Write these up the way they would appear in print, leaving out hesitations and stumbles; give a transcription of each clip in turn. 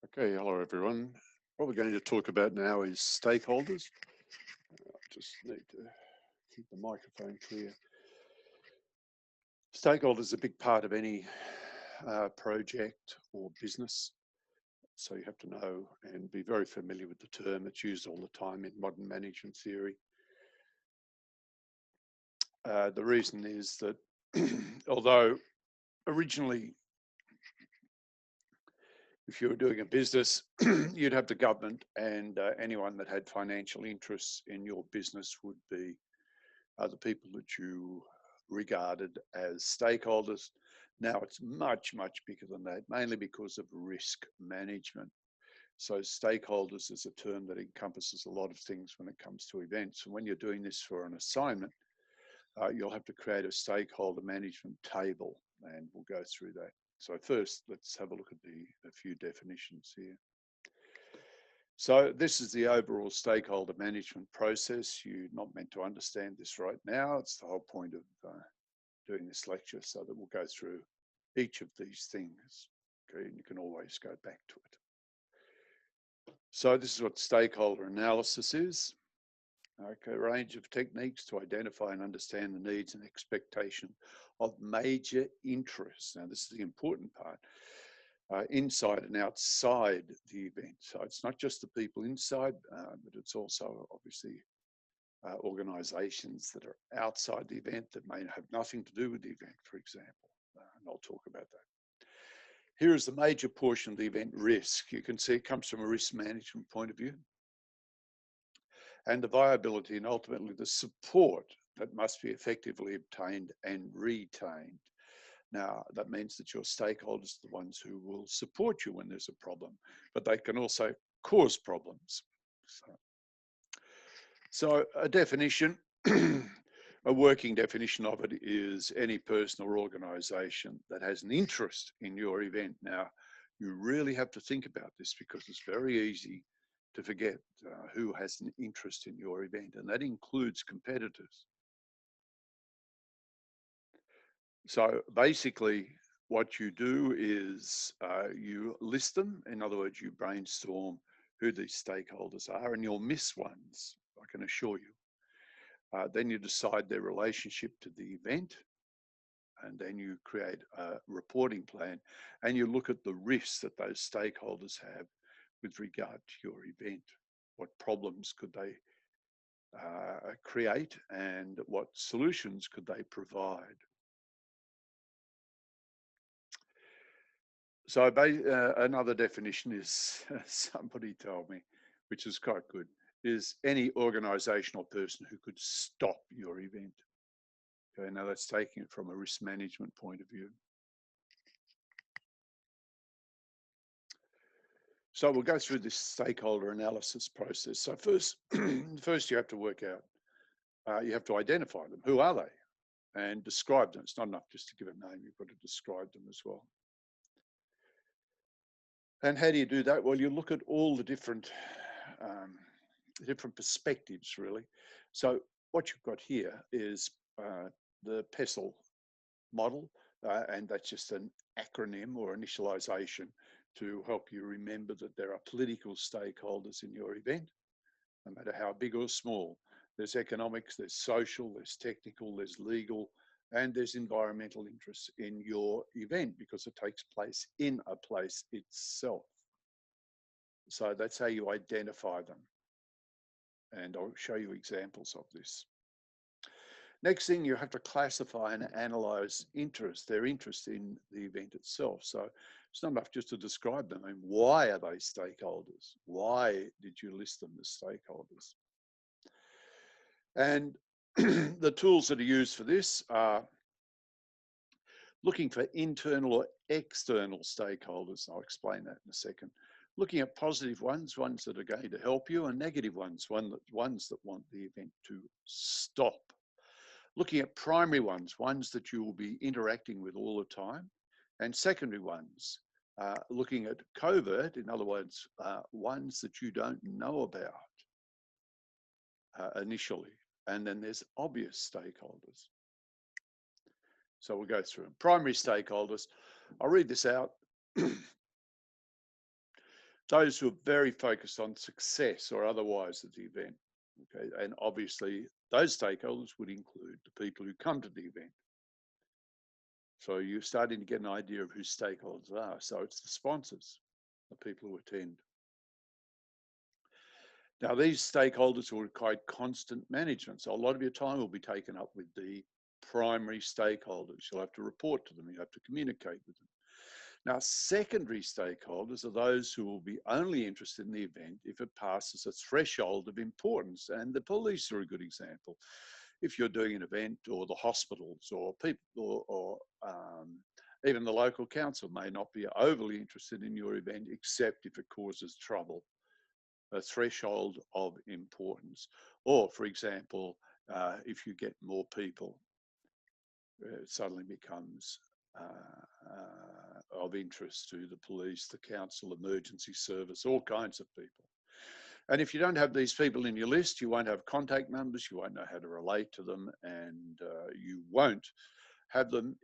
Okay, hello everyone. What we're going to talk about now is stakeholders. I just need to keep the microphone clear. Stakeholders is a big part of any project or business. So you have to know and be very familiar with the term. It's used all the time in modern management theory. The reason is that although originally, if you were doing a business, you'd have the government and anyone that had financial interests in your business would be the people that you regarded as stakeholders. Now it's much, much bigger than that, mainly because of risk management. So stakeholders is a term that encompasses a lot of things when it comes to events. And when you're doing this for an assignment, you'll have to create a stakeholder management table, and we'll go through that. So first, let's have a look at a few definitions here. So this is the overall stakeholder management process. You're not meant to understand this right now. It's the whole point of doing this lecture, so that we'll go through each of these things. Okay, and you can always go back to it. So this is what stakeholder analysis is. Okay, a range of techniques to identify and understand the needs and expectation of major interests. Now, this is the important part. Inside and outside the event. So it's not just the people inside, but it's also obviously organizations that are outside the event that may have nothing to do with the event, for example. And I'll talk about that. Here is the major portion of the event risk. You can see it comes from a risk management point of view. And the viability and ultimately the support that must be effectively obtained and retained. Now, that means that your stakeholders are the ones who will support you when there's a problem, but they can also cause problems. So a definition, a working definition of it is any person or organization that has an interest in your event. Now, you really have to think about this because it's very easy to forget who has an interest in your event, and that includes competitors. So basically, what you do is you list them. In other words, you brainstorm who these stakeholders are, and you'll miss ones, I can assure you. Then you decide their relationship to the event, and then you create a reporting plan, and you look at the risks that those stakeholders have with regard to your event. What problems could they create, and what solutions could they provide? So another definition is, somebody told me, which is quite good, is any organisation or person who could stop your event. Okay, now that's taking it from a risk management point of view. So we'll go through this stakeholder analysis process. So first, first you have to work out, you have to identify them. Who are they? And describe them. It's not enough just to give a name, you've got to describe them as well. And how do you do that? Well, you look at all the different perspectives, really. So what you've got here is the PESTLE model, and that's just an acronym or initialization to help you remember that there are political stakeholders in your event, no matter how big or small. There's economics, there's social, there's technical, there's legal, and there's environmental interests in your event because it takes place in a place itself. So that's how you identify them. And I'll show you examples of this. Next thing, you have to classify and analyze interest, their interest in the event itself. So it's not enough just to describe them. I mean, why are they stakeholders? Why did you list them as stakeholders? And the tools that are used for this are looking for internal or external stakeholders. I'll explain that in a second. Looking at positive ones, ones that are going to help you, and negative ones, ones that want the event to stop. Looking at primary ones, ones that you will be interacting with all the time, and secondary ones, looking at covert, in other words, ones that you don't know about initially. And then there's obvious stakeholders. So we'll go through them. Primary stakeholders, I'll read this out. those who are very focused on success or otherwise at the event. Okay, and obviously those stakeholders would include the people who come to the event. So you're starting to get an idea of who stakeholders are. So it's the sponsors, the people who attend. Now, these stakeholders will require constant management. So a lot of your time will be taken up with the primary stakeholders. You'll have to report to them. You have to communicate with them. Now, secondary stakeholders are those who will be only interested in the event if it passes a threshold of importance. And the police are a good example. If you're doing an event, or the hospitals, or people, or even the local council may not be overly interested in your event, except if it causes trouble, a threshold of importance. Or, for example, if you get more people, it suddenly becomes of interest to the police, the council, emergency service, all kinds of people. And if you don't have these people in your list, you won't have contact numbers, you won't know how to relate to them, and you won't have them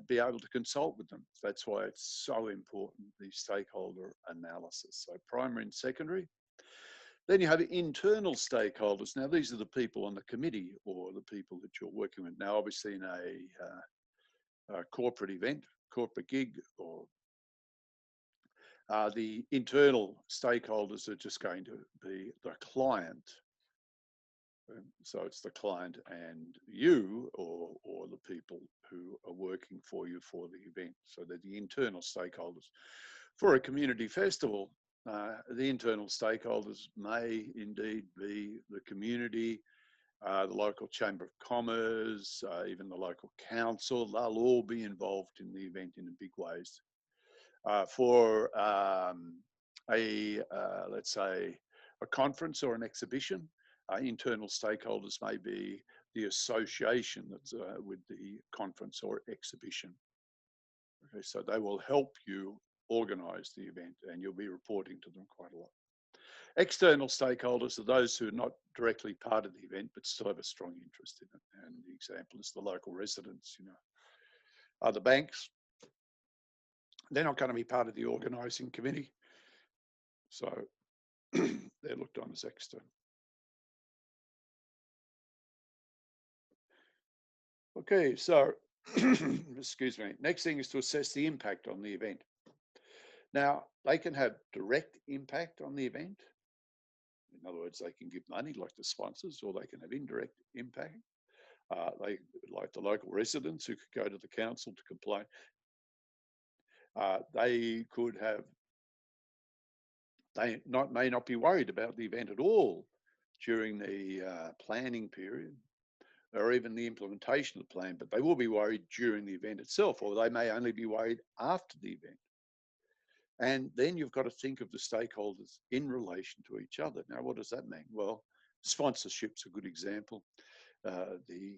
be able to consult with them. That's why it's so important, the stakeholder analysis. So primary and secondary. Then you have internal stakeholders. Now, these are the people on the committee or the people that you're working with. Now, obviously in a corporate event, corporate gig, or the internal stakeholders are just going to be the client. So it's the client and you, or the people who are working for you for the event. So they're the internal stakeholders. For a community festival, the internal stakeholders may indeed be the community, the local chamber of commerce, even the local council. They'll all be involved in the event in big ways. For let's say, a conference or an exhibition, internal stakeholders may be the association that's with the conference or exhibition. Okay, so they will help you organise the event, and you'll be reporting to them quite a lot. External stakeholders are those who are not directly part of the event, but still have a strong interest in it. And the example is the local residents, other banks. They're not going to be part of the organising committee, so they're looked on as external. Okay, so excuse me. Next thing is to assess the impact on the event. Now, they can have direct impact on the event. In other words, they can give money like the sponsors, or they can have indirect impact. They, like the local residents who could go to the council to complain. They could have, may not be worried about the event at all during the planning period, or even the implementation of the plan, but they will be worried during the event itself, or they may only be worried after the event. And then you've got to think of the stakeholders in relation to each other. Now, what does that mean? Well, sponsorship's a good example. The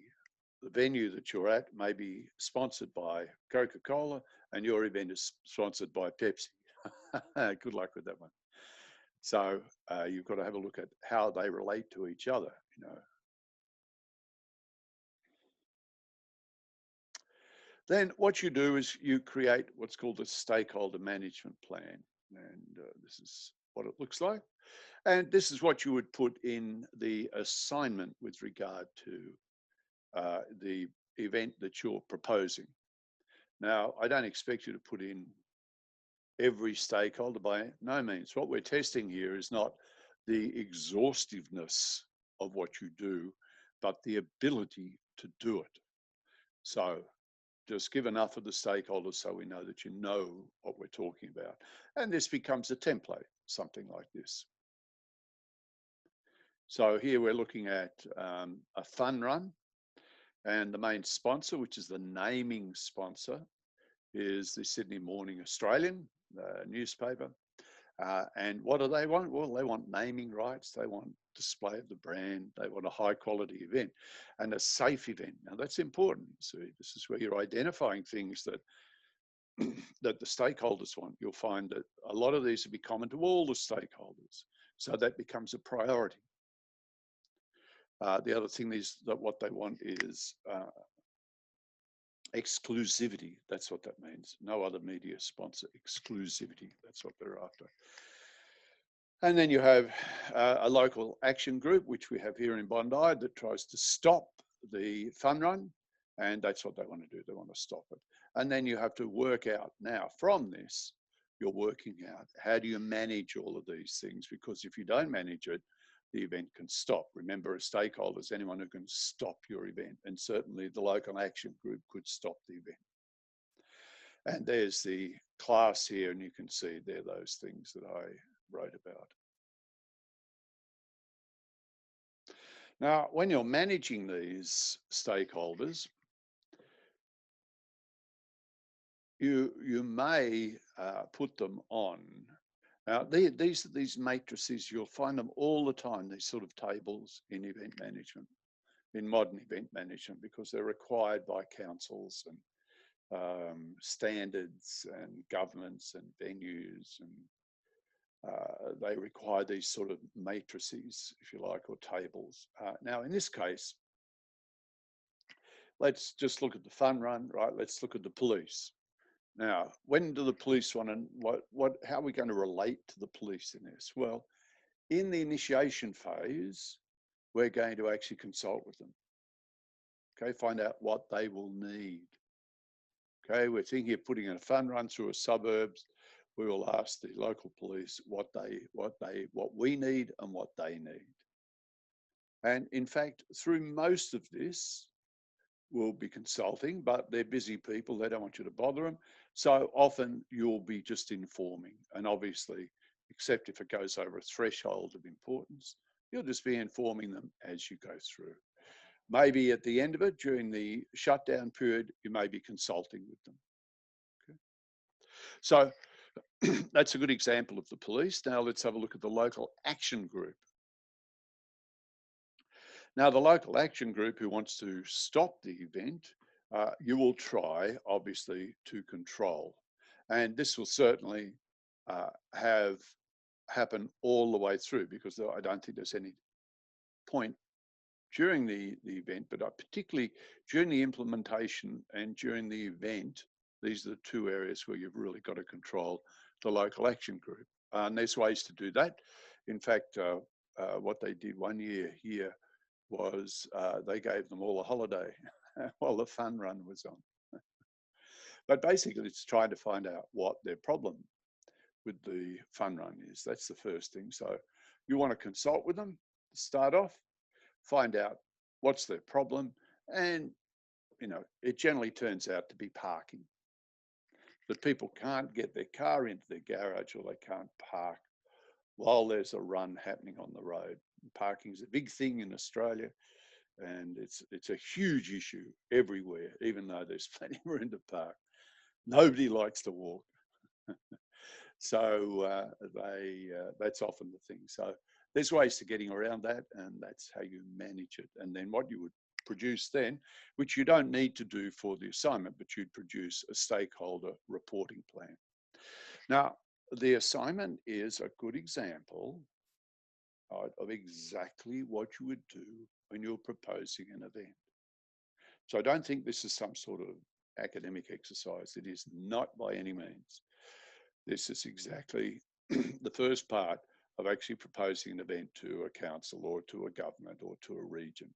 venue that you're at may be sponsored by Coca-Cola, and your event is sponsored by Pepsi. Good luck with that one. So you've got to have a look at how they relate to each other, Then what you do is you create what's called a stakeholder management plan. And this is what it looks like. And this is what you would put in the assignment with regard to the event that you're proposing. Now, I don't expect you to put in every stakeholder by no means. What we're testing here is not the exhaustiveness of what you do, but the ability to do it. So just give enough of the stakeholders so we know that you know what we're talking about. And this becomes a template, something like this. So here we're looking at a fun run, and the main sponsor, which is the naming sponsor, is the Sydney Morning Australian newspaper. And what do they want? Well, they want naming rights. They want display of the brand. They want a high quality event and a safe event. Now that's important. So this is where you're identifying things that that the stakeholders want. You'll find that a lot of these will be common to all the stakeholders. So that becomes a priority. The other thing is that what they want is exclusivity. That's what that means. No other media sponsor exclusivity. That's what they're after. And then you have a local action group, which we have here in Bondi, that tries to stop the fun run. And that's what they want to do. They want to stop it. And then you have to work out now from this, you're working out how do you manage all of these things? Because if you don't manage it, the event can stop. Remember, as stakeholders, anyone who can stop your event, and certainly the local action group could stop the event. And there's the class here, and you can see there those things that I wrote about. Now, when you're managing these stakeholders, you may put them on. Now, these matrices, you'll find them all the time, these sort of tables in event management, in modern event management, because they're required by councils and standards and governments and venues, and they require these sort of matrices, if you like, or tables. Now, in this case, let's just look at the fun run, right? Let's look at the police. Now, when do the police want to, how are we going to relate to the police in this? Well, in the initiation phase, we're going to actually consult with them. Okay, find out what they will need. Okay, we're thinking of putting in a fun run through a suburbs. We will ask the local police what we need and what they need. And in fact, through most of this, we'll be consulting, but they're busy people. They don't want you to bother them. So often you'll be just informing. And obviously, except if it goes over a threshold of importance, you'll just be informing them as you go through. Maybe at the end of it, during the shutdown period, you may be consulting with them. Okay. So that's a good example of the police. Now let's have a look at the local action group. Now, the local action group who wants to stop the event, you will try, obviously, to control. And this will certainly have happen all the way through, because I don't think there's any point during the event, but particularly during the implementation and during the event. These are the two areas where you've really got to control the local action group. And there's ways to do that. In fact, what they did one year here was they gave them all a holiday while the fun run was on. But basically, it's trying to find out what their problem with the fun run is. That's the first thing. So you want to consult with them to start off, find out what's their problem, and it generally turns out to be parking. That people can't get their car into their garage, or they can't park while there's a run happening on the road. Parking is a big thing in Australia, and it's a huge issue everywhere, even though there's plenty of room to park. Nobody likes to walk. So that's often the thing. So there's ways to getting around that, and that's how you manage it. And then what you would produce then, which you don't need to do for the assignment, but you'd produce a stakeholder reporting plan. Now, the assignment is a good example of exactly what you would do when you're proposing an event. So I don't think this is some sort of academic exercise. It is not by any means. This is exactly the first part of actually proposing an event to a council or to a government or to a region.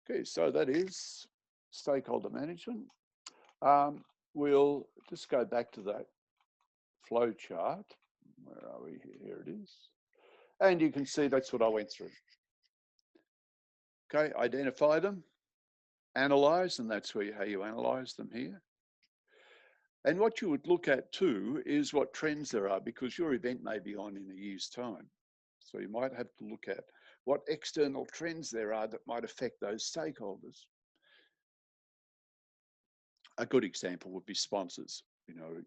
Okay, so that is stakeholder management. We'll just go back to that flow chart. Where are we? Here it is. And you can see that's what I went through. Okay, identify them, analyze, and that's how you analyze them here. And what you would look at too is what trends there are, because your event may be on in a year's time. So you might have to look at what external trends there are that might affect those stakeholders. A good example would be sponsors.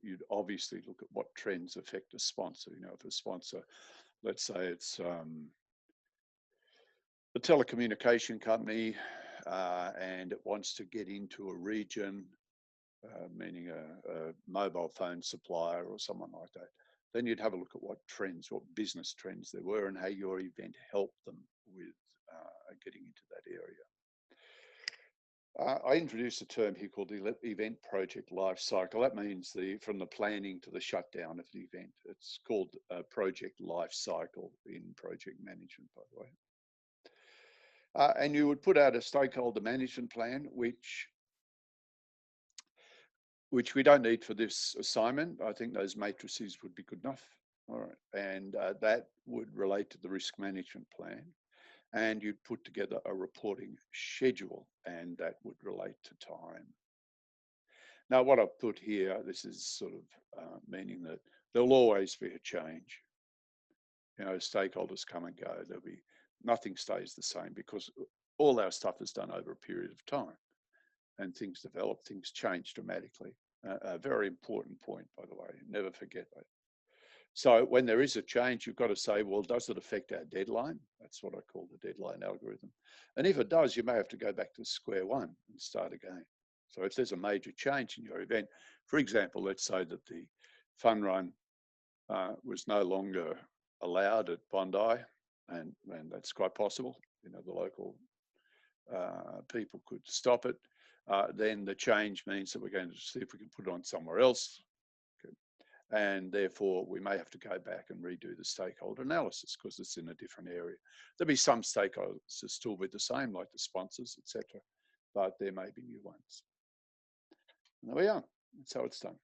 You'd obviously look at what trends affect a sponsor. If a sponsor, let's say it's a telecommunication company and it wants to get into a region, meaning a mobile phone supplier or someone like that, then you'd have a look at what trends, what business trends there were, and how your event helped them with getting into that area. I introduced a term here called the event project life cycle. That means from the planning to the shutdown of the event. It's called project life cycle in project management, by the way. And you would put out a stakeholder management plan, which we don't need for this assignment. I think those matrices would be good enough. All right, and that would relate to the risk management plan. And you'd put together a reporting schedule, and that would relate to time. Now, what I've put here, this is sort of meaning that there'll always be a change. You know, stakeholders come and go. Nothing stays the same because all our stuff is done over a period of time, and things develop, things change dramatically. A very important point, by the way. Never forget that. So when there is a change, you've got to say, well, does it affect our deadline? That's what I call the deadline algorithm. And if it does, you may have to go back to square one and start again. So if there's a major change in your event, for example, let's say that the fun run was no longer allowed at Bondi, and that's quite possible. You know, the local people could stop it. Then the change means that we're going to see if we can put it on somewhere else. Okay. And therefore, we may have to go back and redo the stakeholder analysis because it's in a different area. There'll be some stakeholders that still be the same, like the sponsors, etc., but there may be new ones. And there we are. That's how it's done.